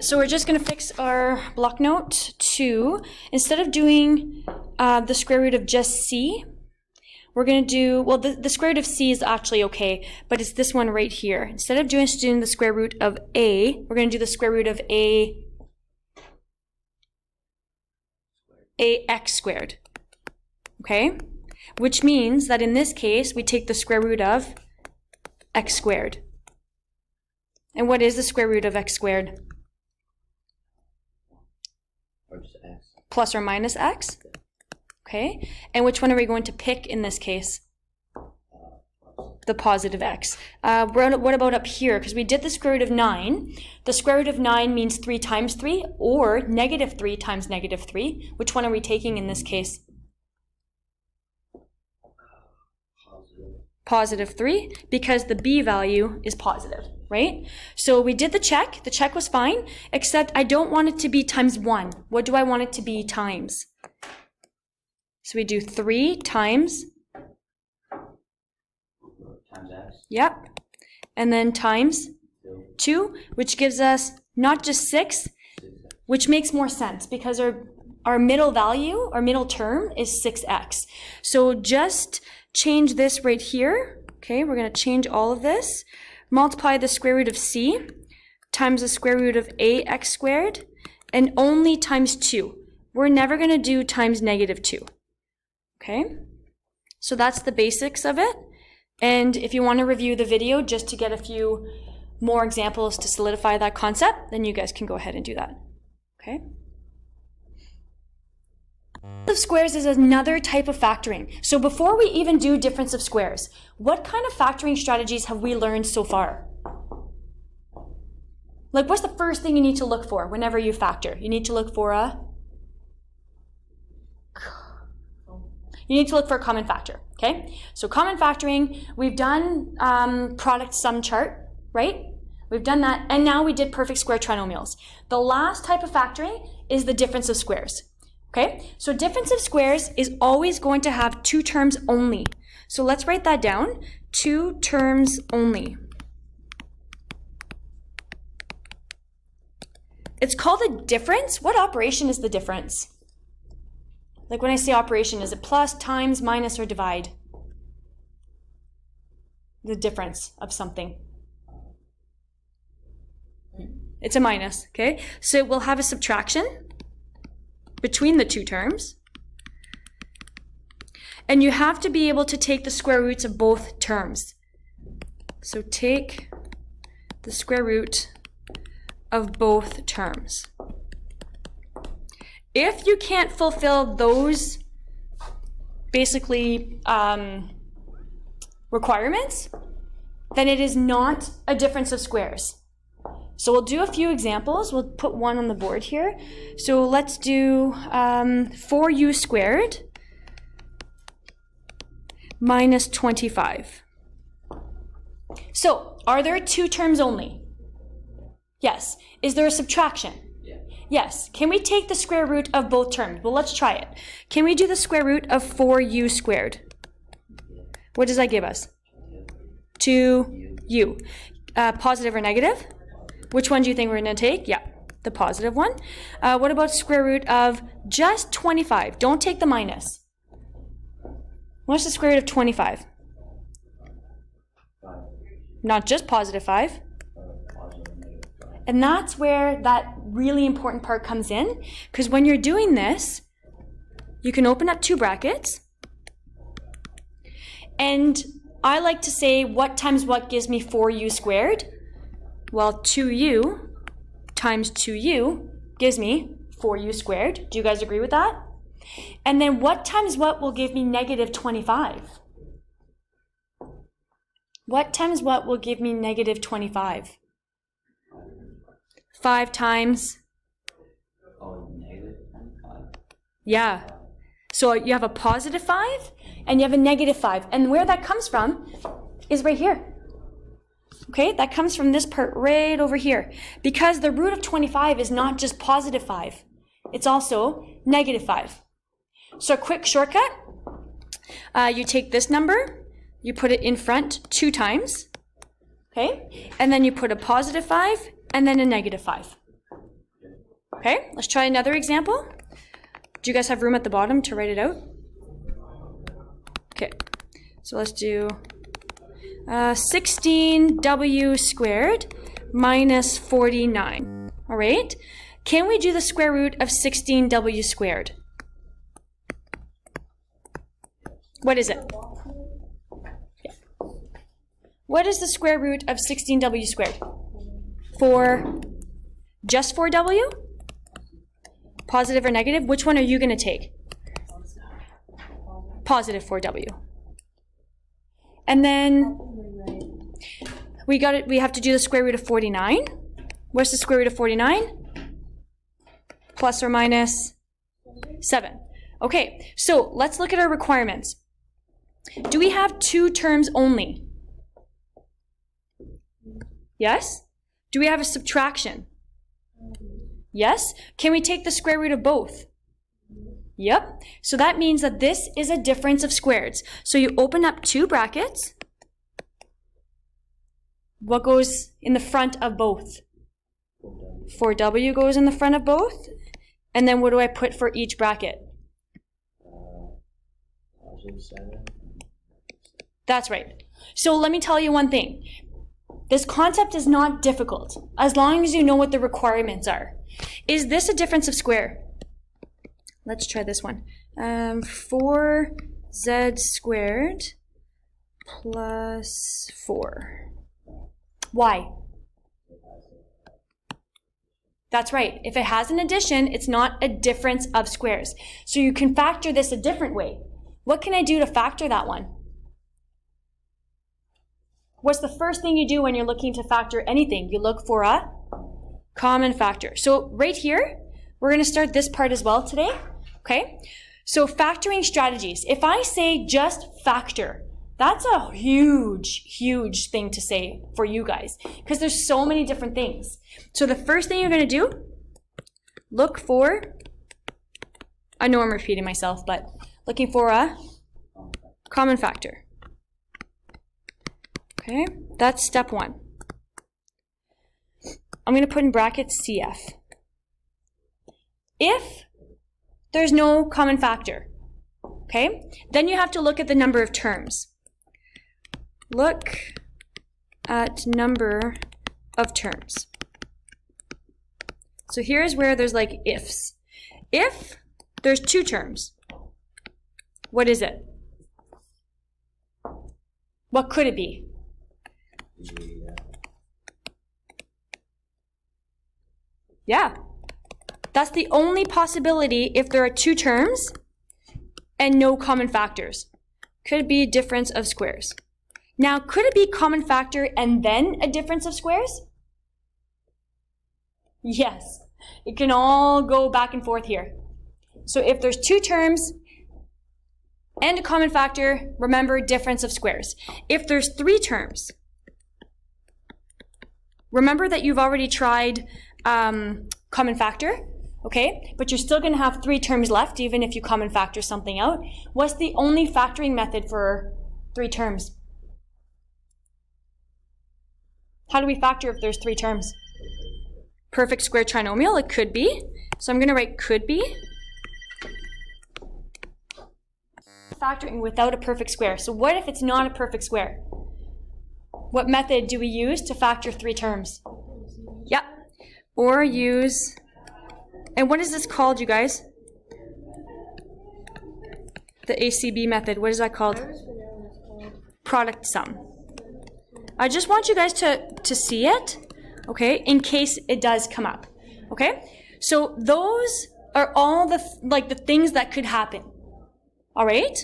So we're just going to fix our block note to, instead of doing the square root of just c, we're going to do, well, the square root of c is actually okay, but it's this one right here. Instead of doing the square root of a, we're going to do the square root of ax squared, okay? Which means that in this case, we take the square root of x squared. And what is the square root of x squared? Plus or minus x. Okay, and which one are we going to pick in this case? The positive x. What about up here? Because we did the square root of 9. The square root of 9 means 3 times 3, or negative 3 times negative 3. Which one are we taking in this case? Positive 3, because the b value is positive, right? So we did the check. The check was fine, except I don't want it to be times 1. What do I want it to be times? So we do 3 times x. Yep. And then times 2, which gives us not just 6, which makes more sense because our middle value, our middle term is 6x. So just change this right here. Okay, we're going to change all of this. Multiply the square root of c times the square root of ax squared, and only times 2. We're never going to do times negative 2. Okay, so that's the basics of it. And if you want to review the video just to get a few more examples to solidify that concept, then you guys can go ahead and do that. Okay. Of squares is another type of factoring. So before we even do difference of squares, what kind of factoring strategies have we learned so far? Like, what's the first thing you need to look for whenever you factor? You need to look for a common factor, okay? So common factoring, we've done product sum chart, right? We've done that, and now we did perfect square trinomials. The last type of factoring is the difference of squares, okay? So difference of squares is always going to have 2 terms only. So let's write that down, 2 terms only. It's called a difference. What operation is the difference? Like when I say operation, is it plus, times, minus, or divide? The difference of something. It's a minus, okay? So we'll have a subtraction between the 2 terms. And you have to be able to take the square roots of both terms. So take the square root of both terms. If you can't fulfill those basically requirements, then it is not a difference of squares. So we'll do a few examples. We'll put one on the board here. So let's do 4u squared minus 25. So are there 2 terms only? Yes. Is there a subtraction? Yes. Can we take the square root of both terms? Well, let's try it. Can we do the square root of 4u squared? What does that give us? 2u. Positive or negative? Which one do you think we're going to take? Yeah, the positive one. What about square root of just 25? Don't take the minus. What's the square root of 25? Not just positive 5. And that's where that really important part comes in, because when you're doing this, you can open up 2 brackets, and I like to say what times what gives me 4u squared? Well, 2u times 2u gives me 4u squared. Do you guys agree with that? And then what times what will give me negative 25? What times what will give me negative 25? 5 times? Yeah. So you have a positive 5 and you have a negative 5. And where that comes from is right here. Okay, that comes from this part right over here. Because the root of 25 is not just positive 5. It's also negative 5. So a quick shortcut. You take this number, you put it in front 2 times. Okay, and then you put a positive 5 and then a negative 5. Okay, let's try another example. Do you guys have room at the bottom to write it out? Okay, so let's do 16w squared minus 49. All right, can we do the square root of 16w squared? What is it? Yeah. What is the square root of 16w squared? Just 4w? Positive or negative? Which one are you going to take? Positive 4w. And then we have to do the square root of 49. What's the square root of 49? Plus or minus 7. Okay, so let's look at our requirements. Do we have two terms only? Yes? Do we have a subtraction? Yes? Can we take the square root of both? Yep. So that means that this is a difference of squareds. So you open up two brackets. What goes in the front of both? 4w goes in the front of both. And then what do I put for each bracket? That's right. So let me tell you one thing. This concept is not difficult, as long as you know what the requirements are. Is this a difference of square? Let's try this one. 4z squared plus 4. Why? That's right. If it has an addition, it's not a difference of squares. So you can factor this a different way. What can I do to factor that one? What's the first thing you do when you're looking to factor anything? You look for a common factor. So right here, we're going to start this part as well today. Okay? So factoring strategies. If I say just factor, that's a huge, huge thing to say for you guys because there's so many different things. So the first thing you're going to do, look for, I know I'm repeating myself, but looking for a common factor. Okay, that's step one. I'm going to put in brackets CF. If there's no common factor, okay, then you have to look at the number of terms. Look at number of terms. So here's where there's like ifs. If there's two terms, what is it? What could it be? Yeah, that's the only possibility if there are two terms and no common factors. Could it be a difference of squares? Now, could it be common factor and then a difference of squares? Yes, it can all go back and forth here. So if there's two terms and a common factor, remember difference of squares. If there's three terms, remember that you've already tried common factor, okay? But you're still going to have three terms left, even if you common factor something out. What's the only factoring method for three terms? How do we factor if there's three terms? Perfect square trinomial, it could be. So I'm going to write could be. Factoring without a perfect square. So what if it's not a perfect square? What method do we use to factor three terms? Yep. Or use, and what is this called, you guys? The ACB method. What is that called? Product sum. I just want you guys to see it, okay, in case it does come up, okay? So those are all the things that could happen, all right?